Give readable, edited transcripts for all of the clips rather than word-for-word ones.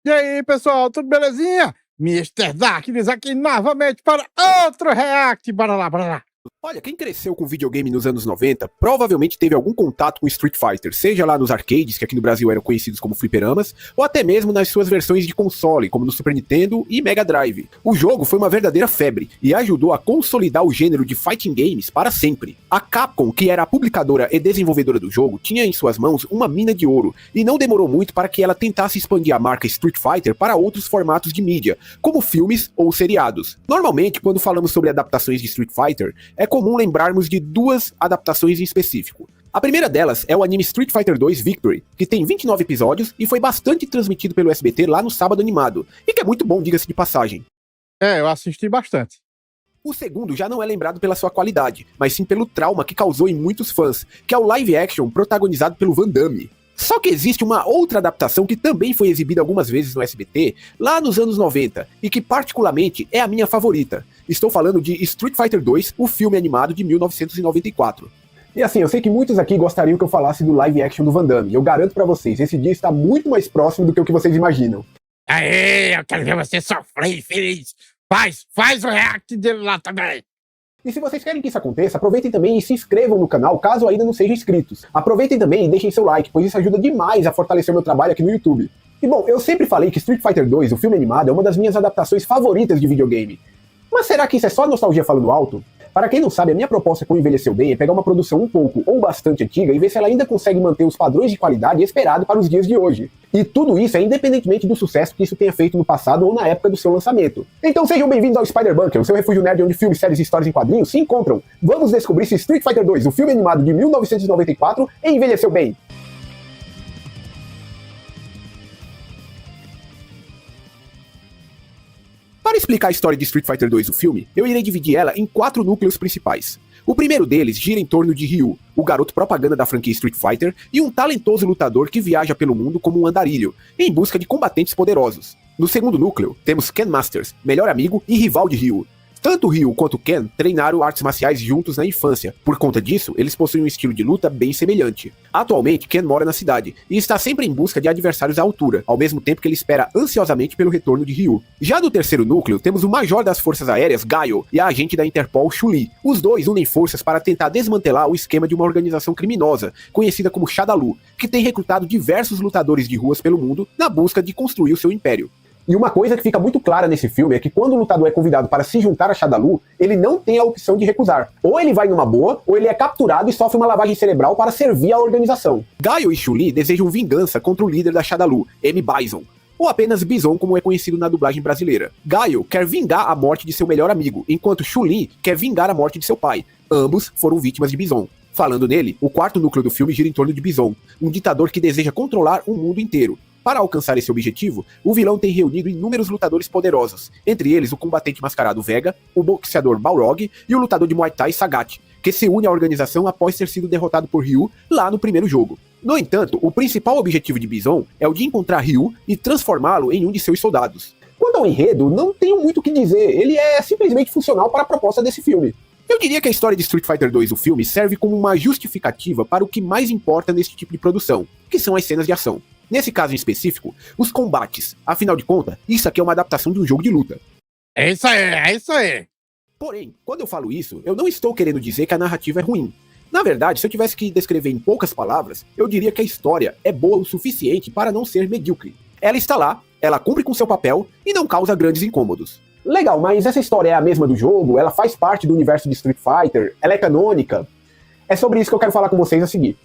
E aí, pessoal, tudo belezinha? Mister Darkness aqui novamente para outro react. Bora lá, bora lá. Olha, quem cresceu com videogame nos anos 90 provavelmente teve algum contato com Street Fighter, seja lá nos arcades, que aqui no Brasil eram conhecidos como fliperamas, ou até mesmo nas suas versões de console, como no Super Nintendo e Mega Drive. O jogo foi uma verdadeira febre e ajudou a consolidar o gênero de fighting games para sempre. A Capcom, que era a publicadora e desenvolvedora do jogo, tinha em suas mãos uma mina de ouro, e não demorou muito para que ela tentasse expandir a marca Street Fighter para outros formatos de mídia, como filmes ou seriados. Normalmente, quando falamos sobre adaptações de Street Fighter, é comum lembrarmos de duas adaptações em específico. A primeira delas é o anime Street Fighter 2 Victory, que tem 29 episódios e foi bastante transmitido pelo SBT lá no Sábado Animado, e que é muito bom, diga-se de passagem. Eu assisti bastante. O segundo já não é lembrado pela sua qualidade, mas sim pelo trauma que causou em muitos fãs, que é o live action protagonizado pelo Van Damme. Só que existe uma outra adaptação que também foi exibida algumas vezes no SBT, lá nos anos 90, e que particularmente é a minha favorita. Estou falando de Street Fighter 2, o filme animado de 1994. E assim, eu sei que muitos aqui gostariam que eu falasse do live action do Van Damme, e eu garanto pra vocês, esse dia está muito mais próximo do que o que vocês imaginam. Aê, eu quero ver você sofrer, feliz. Faz o react dele lá também. E se vocês querem que isso aconteça, aproveitem também e se inscrevam no canal, caso ainda não sejam inscritos. Aproveitem também e deixem seu like, pois isso ajuda demais a fortalecer o meu trabalho aqui no YouTube. E bom, eu sempre falei que Street Fighter 2, o filme animado, é uma das minhas adaptações favoritas de videogame. Mas será que isso é só nostalgia falando alto? Para quem não sabe, a minha proposta com Envelheceu Bem é pegar uma produção um pouco ou bastante antiga e ver se ela ainda consegue manter os padrões de qualidade esperados para os dias de hoje. E tudo isso é independentemente do sucesso que isso tenha feito no passado ou na época do seu lançamento. Então sejam bem-vindos ao Spider Bunker, o seu refúgio nerd onde filmes, séries e histórias em quadrinhos se encontram. Vamos descobrir se Street Fighter 2, o filme animado de 1994, envelheceu bem. Para explicar a história de Street Fighter 2, o filme, eu irei dividir ela em 4 núcleos principais. O primeiro deles gira em torno de Ryu, o garoto propaganda da franquia Street Fighter e um talentoso lutador que viaja pelo mundo como um andarilho, em busca de combatentes poderosos. No segundo núcleo, temos Ken Masters, melhor amigo e rival de Ryu. Tanto Ryu quanto Ken treinaram artes marciais juntos na infância. Por conta disso, eles possuem um estilo de luta bem semelhante. Atualmente, Ken mora na cidade e está sempre em busca de adversários à altura, ao mesmo tempo que ele espera ansiosamente pelo retorno de Ryu. Já no terceiro núcleo, temos o Major das Forças Aéreas, Gaio, e a agente da Interpol, Chun-Li. Os dois unem forças para tentar desmantelar o esquema de uma organização criminosa, conhecida como Shadaloo, que tem recrutado diversos lutadores de ruas pelo mundo na busca de construir o seu império. E uma coisa que fica muito clara nesse filme é que quando o lutador é convidado para se juntar a Shadaloo, ele não tem a opção de recusar. Ou ele vai numa boa, ou ele é capturado e sofre uma lavagem cerebral para servir à organização. Gaio e Chun-Li desejam vingança contra o líder da Shadaloo, M. Bison, ou apenas Bison como é conhecido na dublagem brasileira. Gaio quer vingar a morte de seu melhor amigo, enquanto Chun-Li quer vingar a morte de seu pai. Ambos foram vítimas de Bison. Falando nele, o quarto núcleo do filme gira em torno de Bison, um ditador que deseja controlar o mundo inteiro. Para alcançar esse objetivo, o vilão tem reunido inúmeros lutadores poderosos, entre eles o combatente mascarado Vega, o boxeador Balrog e o lutador de Muay Thai Sagat, que se une à organização após ter sido derrotado por Ryu lá no primeiro jogo. No entanto, o principal objetivo de Bison é o de encontrar Ryu e transformá-lo em um de seus soldados. Quanto ao enredo, não tenho muito o que dizer, ele é simplesmente funcional para a proposta desse filme. Eu diria que a história de Street Fighter 2, o filme, serve como uma justificativa para o que mais importa nesse tipo de produção, que são as cenas de ação. Nesse caso em específico, os combates. Afinal de contas, isso aqui é uma adaptação de um jogo de luta. É isso aí, é isso aí. Porém, quando eu falo isso, eu não estou querendo dizer que a narrativa é ruim. Na verdade, se eu tivesse que descrever em poucas palavras, eu diria que a história é boa o suficiente para não ser medíocre. Ela está lá, ela cumpre com seu papel e não causa grandes incômodos. Legal, mas essa história é a mesma do jogo? Ela faz parte do universo de Street Fighter? Ela é canônica? É sobre isso que eu quero falar com vocês a seguir.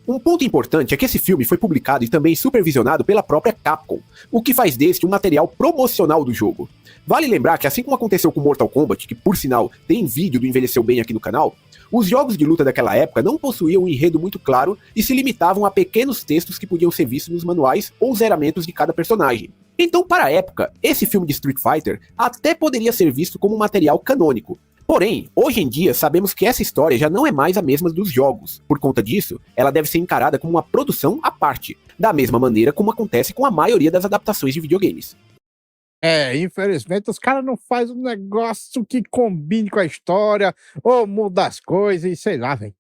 Um ponto importante é que esse filme foi publicado e também supervisionado pela própria Capcom, o que faz deste um material promocional do jogo. Vale lembrar que assim como aconteceu com Mortal Kombat, que por sinal tem vídeo do Envelheceu Bem aqui no canal, os jogos de luta daquela época não possuíam um enredo muito claro e se limitavam a pequenos textos que podiam ser vistos nos manuais ou zeramentos de cada personagem. Então, para a época, esse filme de Street Fighter até poderia ser visto como um material canônico. Porém, hoje em dia sabemos que essa história já não é mais a mesma dos jogos. Por conta disso, ela deve ser encarada como uma produção à parte, da mesma maneira como acontece com a maioria das adaptações de videogames. Infelizmente os caras não fazem um negócio que combine com a história, ou muda as coisas e sei lá, velho.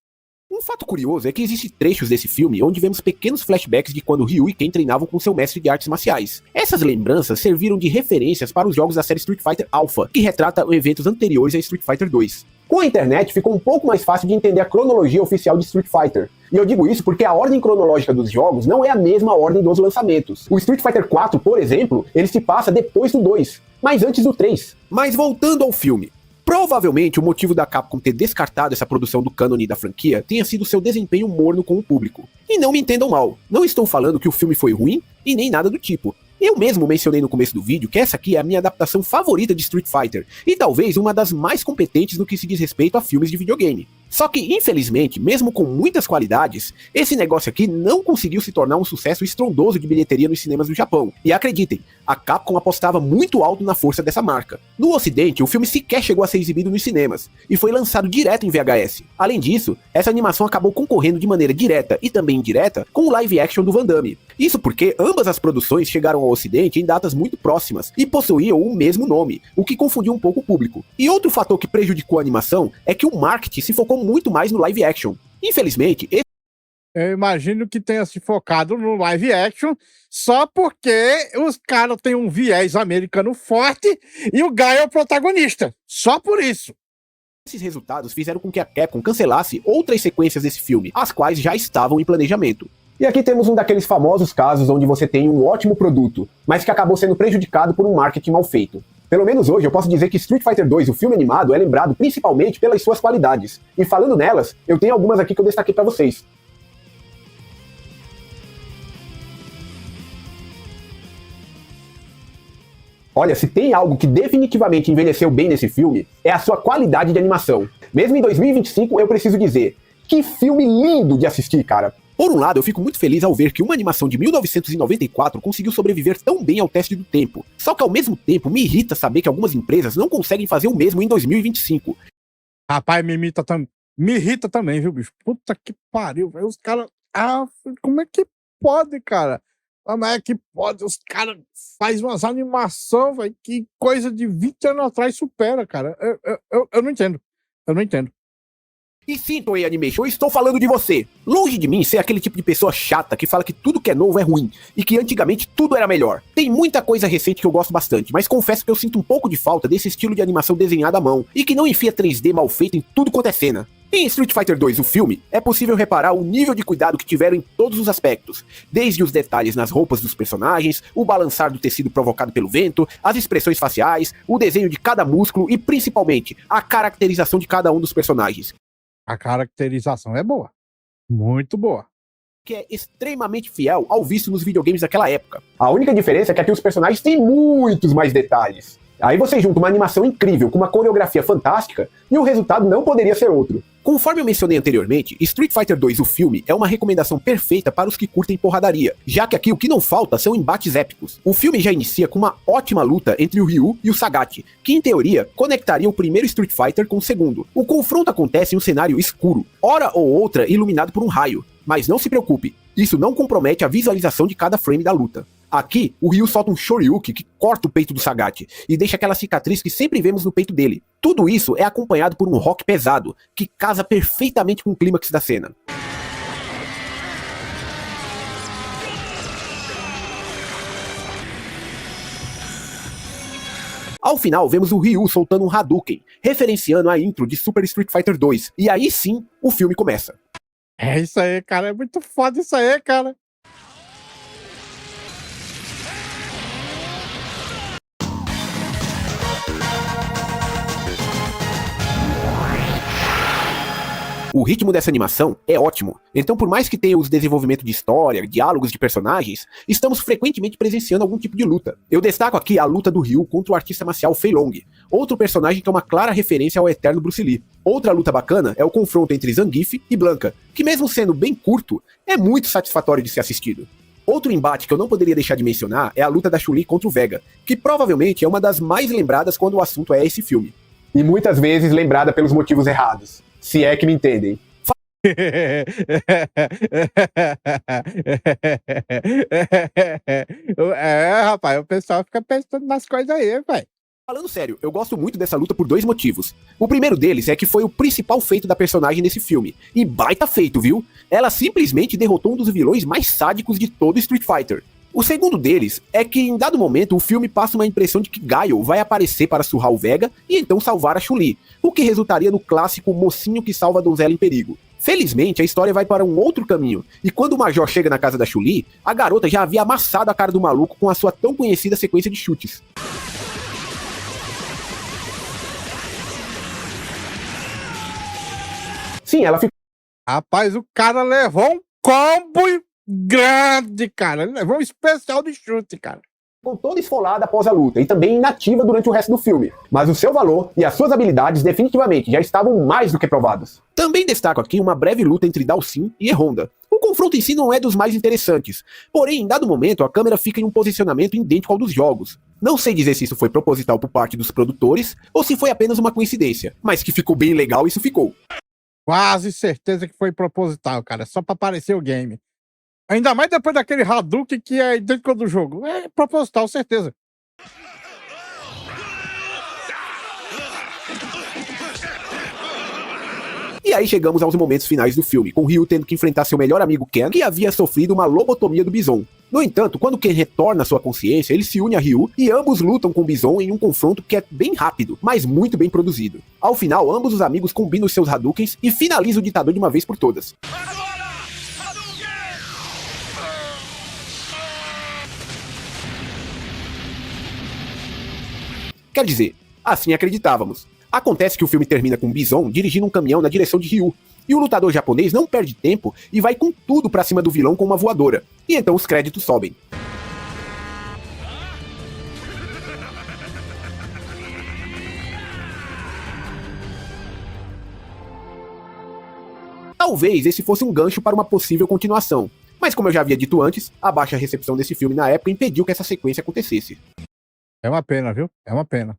Um fato curioso é que existem trechos desse filme onde vemos pequenos flashbacks de quando Ryu e Ken treinavam com seu mestre de artes marciais. Essas lembranças serviram de referências para os jogos da série Street Fighter Alpha, que retrata eventos anteriores a Street Fighter 2. Com a internet, ficou um pouco mais fácil de entender a cronologia oficial de Street Fighter. E eu digo isso porque a ordem cronológica dos jogos não é a mesma ordem dos lançamentos. O Street Fighter 4, por exemplo, ele se passa depois do 2, mas antes do 3. Mas voltando ao filme. Provavelmente o motivo da Capcom ter descartado essa produção do cânone da franquia tenha sido seu desempenho morno com o público. E não me entendam mal, não estou falando que o filme foi ruim e nem nada do tipo. Eu mesmo mencionei no começo do vídeo que essa aqui é a minha adaptação favorita de Street Fighter, e talvez uma das mais competentes no que se diz respeito a filmes de videogame. Só que, infelizmente, mesmo com muitas qualidades, esse negócio aqui não conseguiu se tornar um sucesso estrondoso de bilheteria nos cinemas do Japão. E acreditem, a Capcom apostava muito alto na força dessa marca. No ocidente, o filme sequer chegou a ser exibido nos cinemas, e foi lançado direto em VHS. Além disso, essa animação acabou concorrendo de maneira direta e também indireta com o live action do Van Damme. Isso porque ambas as produções chegaram ao ocidente em datas muito próximas, e possuíam o mesmo nome, o que confundiu um pouco o público. E outro fator que prejudicou a animação é que o marketing se focou muito mais no live action. Infelizmente, Eu imagino que tenha se focado no live action só porque os caras têm um viés americano forte e o Guy é o protagonista. Só por isso. esses resultados fizeram com que a Capcom cancelasse outras sequências desse filme, as quais já estavam em planejamento. E aqui temos um daqueles famosos casos onde você tem um ótimo produto, mas que acabou sendo prejudicado por um marketing mal feito. Pelo menos hoje eu posso dizer que Street Fighter 2, o filme animado, é lembrado principalmente pelas suas qualidades. E falando nelas, eu tenho algumas aqui que eu destaquei pra vocês. Olha, se tem algo que definitivamente envelheceu bem nesse filme, é a sua qualidade de animação. Mesmo em 2025, eu preciso dizer, que filme lindo de assistir, cara. Por um lado, eu fico muito feliz ao ver que uma animação de 1994 conseguiu sobreviver tão bem ao teste do tempo. Só que ao mesmo tempo, me irrita saber que algumas empresas não conseguem fazer o mesmo em 2025. Rapaz, me irrita também, viu, bicho? Puta que pariu, velho. Os caras... Ah, como é que pode, cara? Como é que pode? Os caras fazem umas animações, velho, que coisa de 20 anos atrás supera, cara. Eu não entendo. Eu não entendo. E sim, Toei Animation, eu estou falando de você. Longe de mim ser aquele tipo de pessoa chata que fala que tudo que é novo é ruim, e que antigamente tudo era melhor. Tem muita coisa recente que eu gosto bastante, mas confesso que eu sinto um pouco de falta desse estilo de animação desenhada à mão, e que não enfia 3D mal feito em tudo quanto é cena. Em Street Fighter 2, o filme, é possível reparar o nível de cuidado que tiveram em todos os aspectos, desde os detalhes nas roupas dos personagens, o balançar do tecido provocado pelo vento, as expressões faciais, o desenho de cada músculo e, principalmente, a caracterização de cada um dos personagens. A caracterização é boa. Muito boa. Que é extremamente fiel ao visto nos videogames daquela época. A única diferença é que aqui os personagens têm muitos mais detalhes. Aí você junta uma animação incrível com uma coreografia fantástica e o resultado não poderia ser outro. Conforme eu mencionei anteriormente, Street Fighter 2, o filme, é uma recomendação perfeita para os que curtem porradaria, já que aqui o que não falta são embates épicos. O filme já inicia com uma ótima luta entre o Ryu e o Sagat, que em teoria conectaria o primeiro Street Fighter com o segundo. O confronto acontece em um cenário escuro, hora ou outra iluminado por um raio, mas não se preocupe, isso não compromete a visualização de cada frame da luta. Aqui, o Ryu solta um Shoryuken que corta o peito do Sagat e deixa aquela cicatriz que sempre vemos no peito dele. Tudo isso é acompanhado por um rock pesado, que casa perfeitamente com o clímax da cena. Ao final, vemos o Ryu soltando um Hadouken, referenciando a intro de Super Street Fighter 2, e aí sim, o filme começa. É isso aí, cara. É muito foda isso aí, cara. O ritmo dessa animação é ótimo, então por mais que tenha os desenvolvimento de história, diálogos de personagens, estamos frequentemente presenciando algum tipo de luta. Eu destaco aqui a luta do Ryu contra o artista marcial Fei Long, outro personagem que é uma clara referência ao eterno Bruce Lee. Outra luta bacana é o confronto entre Zangief e Blanka, que mesmo sendo bem curto, é muito satisfatório de ser assistido. Outro embate que eu não poderia deixar de mencionar é a luta da Chun-Li contra o Vega, que provavelmente é uma das mais lembradas quando o assunto é esse filme. E muitas vezes lembrada pelos motivos errados. Se é que me entendem. É, rapaz, o pessoal fica pensando nas coisas aí, velho. Falando sério, eu gosto muito dessa luta por dois motivos. O primeiro deles é que foi o principal feito da personagem nesse filme. E baita feito, viu? Ela simplesmente derrotou um dos vilões mais sádicos de todo Street Fighter. O segundo deles é que, em dado momento, o filme passa uma impressão de que Gaio vai aparecer para surrar o Vega e então salvar a Chun-Li, o que resultaria no clássico mocinho que salva a donzela em perigo. Felizmente, a história vai para um outro caminho, e quando o Major chega na casa da Chun-Li, a garota já havia amassado a cara do maluco com a sua tão conhecida sequência de chutes. Sim, ela ficou Rapaz, o cara levou um combo grande, cara. Ele levou um especial de chute, cara. toda esfolada após a luta e também inativa durante o resto do filme, mas o seu valor e as suas habilidades definitivamente já estavam mais do que provadas. Também destaco aqui uma breve luta entre Dhalsim e E-Honda. O confronto em si não é dos mais interessantes, porém, em dado momento, a câmera fica em um posicionamento idêntico ao dos jogos. Não sei dizer se isso foi proposital por parte dos produtores ou se foi apenas uma coincidência, mas que ficou bem legal, isso ficou. Quase certeza que foi proposital, cara. Só pra aparecer o game. Ainda mais depois daquele Hadouken que é idêntico ao do jogo. É proposital, certeza. E aí chegamos aos momentos finais do filme, com Ryu tendo que enfrentar seu melhor amigo Ken, que havia sofrido uma lobotomia do Bison. No entanto, quando Ken retorna à sua consciência, ele se une a Ryu e ambos lutam com o Bison em um confronto que é bem rápido, mas muito bem produzido. Ao final, ambos os amigos combinam seus Hadoukens e finalizam o ditador de uma vez por todas. Quer dizer, assim acreditávamos. Acontece que o filme termina com Bison dirigindo um caminhão na direção de Ryu, e o lutador japonês não perde tempo e vai com tudo pra cima do vilão com uma voadora. E então os créditos sobem. Talvez esse fosse um gancho para uma possível continuação, mas como eu já havia dito antes, a baixa recepção desse filme na época impediu que essa sequência acontecesse. É uma pena, viu? É uma pena.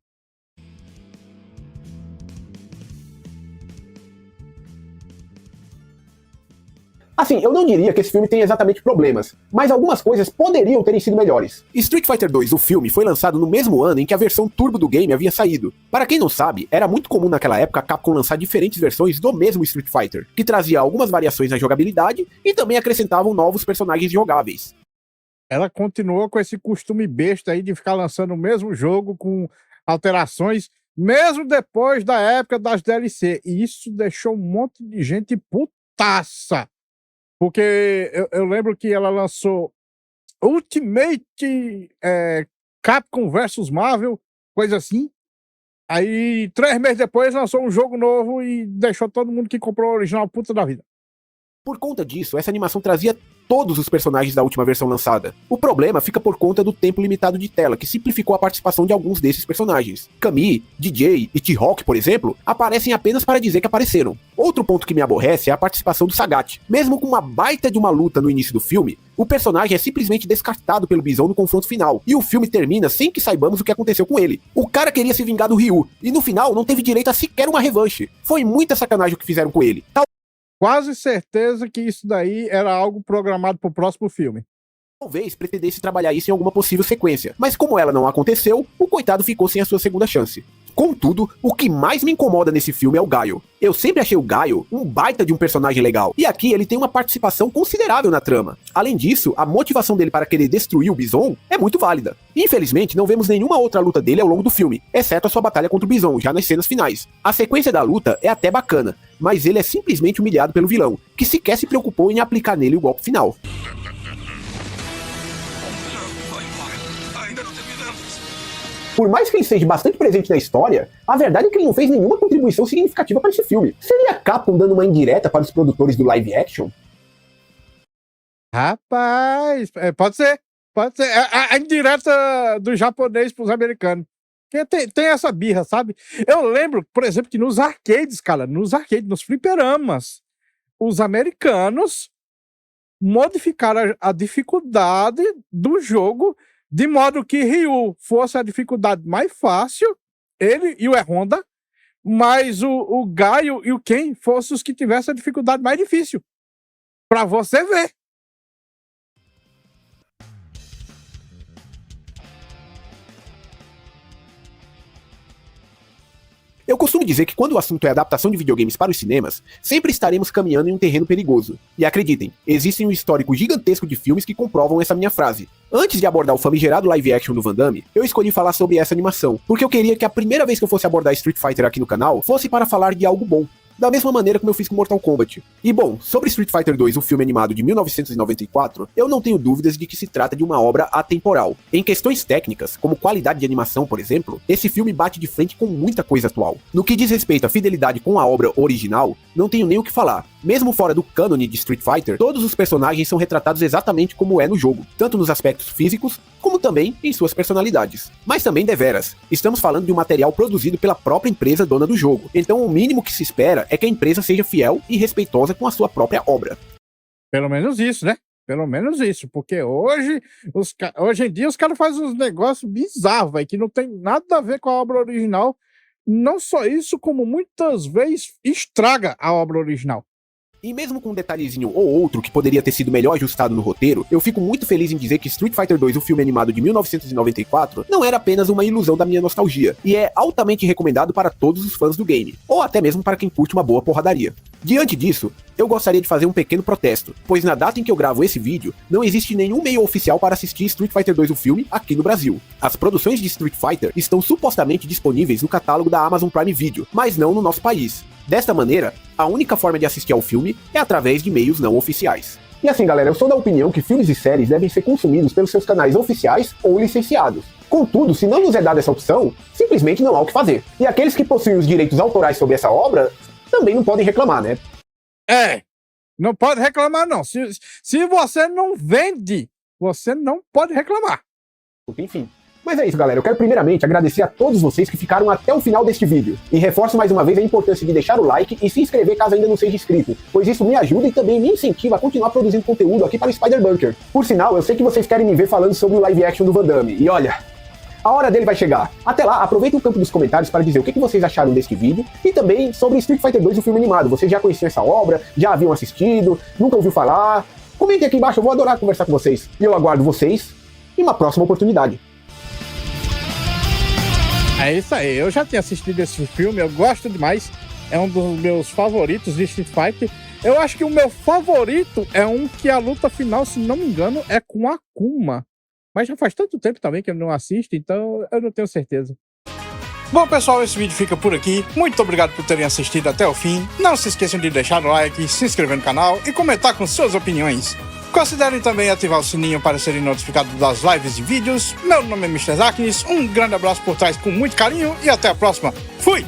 Assim, eu não diria que esse filme tem exatamente problemas, mas algumas coisas poderiam ter sido melhores. Street Fighter 2, o filme, foi lançado no mesmo ano em que a versão turbo do game havia saído. Para quem não sabe, era muito comum naquela época a Capcom lançar diferentes versões do mesmo Street Fighter, que trazia algumas variações na jogabilidade e também acrescentavam novos personagens jogáveis. Ela continuou com esse costume besta aí de ficar lançando o mesmo jogo com alterações, mesmo depois da época das DLC. E isso deixou um monte de gente putaça. Porque eu lembro que ela lançou Ultimate Capcom vs Marvel, coisa assim. Aí, 3 meses depois, lançou um jogo novo e deixou todo mundo que comprou o original puta da vida. Por conta disso, essa animação trazia todos os personagens da última versão lançada. O problema fica por conta do tempo limitado de tela, que simplificou a participação de alguns desses personagens. Camille, DJ e T-Hawk, por exemplo, aparecem apenas para dizer que apareceram. Outro ponto que me aborrece é a participação do Sagat. Mesmo com uma baita de uma luta no início do filme, o personagem é simplesmente descartado pelo Bison no confronto final, e o filme termina sem que saibamos o que aconteceu com ele. O cara queria se vingar do Ryu, e no final não teve direito a sequer uma revanche. Foi muita sacanagem o que fizeram com ele. Quase certeza que isso daí era algo programado pro próximo filme. Talvez pretendesse trabalhar isso em alguma possível sequência, mas como ela não aconteceu, o coitado ficou sem a sua segunda chance. Contudo, o que mais me incomoda nesse filme é o Gaio. Eu sempre achei o Gaio um baita de um personagem legal, e aqui ele tem uma participação considerável na trama. Além disso, a motivação dele para querer destruir o Bison é muito válida. Infelizmente, não vemos nenhuma outra luta dele ao longo do filme, exceto a sua batalha contra o Bison, já nas cenas finais. A sequência da luta é até bacana, mas ele é simplesmente humilhado pelo vilão, que sequer se preocupou em aplicar nele o golpe final. Por mais que ele seja bastante presente na história, a verdade é que ele não fez nenhuma contribuição significativa para esse filme. Seria a Capcom dando uma indireta para os produtores do live action? Rapaz, pode ser. Pode ser. A indireta do japonês pros americanos. Porque tem essa birra, sabe? Eu lembro, por exemplo, que nos arcades, cara, nos fliperamas, os americanos modificaram a dificuldade do jogo de modo que Ryu fosse a dificuldade mais fácil, ele e o E-Honda, mas o Gaio e o Ken fossem os que tivessem a dificuldade mais difícil. Pra você ver. Eu costumo dizer que quando o assunto é adaptação de videogames para os cinemas, sempre estaremos caminhando em um terreno perigoso. E acreditem, existe um histórico gigantesco de filmes que comprovam essa minha frase. Antes de abordar o famigerado live action do Van Damme, eu escolhi falar sobre essa animação, porque eu queria que a primeira vez que eu fosse abordar Street Fighter aqui no canal, fosse para falar de algo bom. Da mesma maneira como eu fiz com Mortal Kombat. E bom, sobre Street Fighter 2, o filme animado de 1994, eu não tenho dúvidas de que se trata de uma obra atemporal. Em questões técnicas, como qualidade de animação, por exemplo, esse filme bate de frente com muita coisa atual. No que diz respeito à fidelidade com a obra original, não tenho nem o que falar. Mesmo fora do cânone de Street Fighter, todos os personagens são retratados exatamente como é no jogo, tanto nos aspectos físicos, como também em suas personalidades. Mas também deveras, estamos falando de um material produzido pela própria empresa dona do jogo, então o mínimo que se espera é que a empresa seja fiel e respeitosa com a sua própria obra. Pelo menos isso, né? Pelo menos isso, porque hoje em dia os caras fazem uns negócios bizarros, véio, que não tem nada a ver com a obra original. Não só isso, como muitas vezes estraga a obra original. E mesmo com um detalhezinho ou outro que poderia ter sido melhor ajustado no roteiro, eu fico muito feliz em dizer que Street Fighter 2, o filme animado de 1994, não era apenas uma ilusão da minha nostalgia, e é altamente recomendado para todos os fãs do game, ou até mesmo para quem curte uma boa porradaria. Diante disso, eu gostaria de fazer um pequeno protesto, pois na data em que eu gravo esse vídeo, não existe nenhum meio oficial para assistir Street Fighter 2, o filme, aqui no Brasil. As produções de Street Fighter estão supostamente disponíveis no catálogo da Amazon Prime Video, mas não no nosso país. Desta maneira, a única forma de assistir ao filme é através de meios não oficiais. E assim, galera, eu sou da opinião que filmes e séries devem ser consumidos pelos seus canais oficiais ou licenciados. Contudo, se não nos é dada essa opção, simplesmente não há o que fazer. E aqueles que possuem os direitos autorais sobre essa obra também não podem reclamar, né? Não pode reclamar não. Se você não vende, você não pode reclamar. Enfim. Mas é isso, galera. Eu quero primeiramente agradecer a todos vocês que ficaram até o final deste vídeo. E reforço mais uma vez a importância de deixar o like e se inscrever caso ainda não seja inscrito, pois isso me ajuda e também me incentiva a continuar produzindo conteúdo aqui para o Spider Bunker. Por sinal, eu sei que vocês querem me ver falando sobre o live action do Van Damme. E olha, a hora dele vai chegar. Até lá, aproveitem o campo dos comentários para dizer o que vocês acharam deste vídeo e também sobre Street Fighter 2, o filme animado. Vocês já conheciam essa obra? Já haviam assistido? Nunca ouviu falar? Comentem aqui embaixo, eu vou adorar conversar com vocês. E eu aguardo vocês em uma próxima oportunidade. É isso aí, eu já tinha assistido esse filme, eu gosto demais, é um dos meus favoritos de Street Fighter. Eu acho que o meu favorito é um que a luta final, se não me engano, é com a Akuma. Mas já faz tanto tempo também que eu não assisto, então eu não tenho certeza. Bom, pessoal, esse vídeo fica por aqui. Muito obrigado por terem assistido até o fim. Não se esqueçam de deixar o like, se inscrever no canal e comentar com suas opiniões. Considerem também ativar o sininho para serem notificados das lives e vídeos. Meu nome é Mr. Zaknis, um grande abraço por trás com muito carinho e até a próxima. Fui!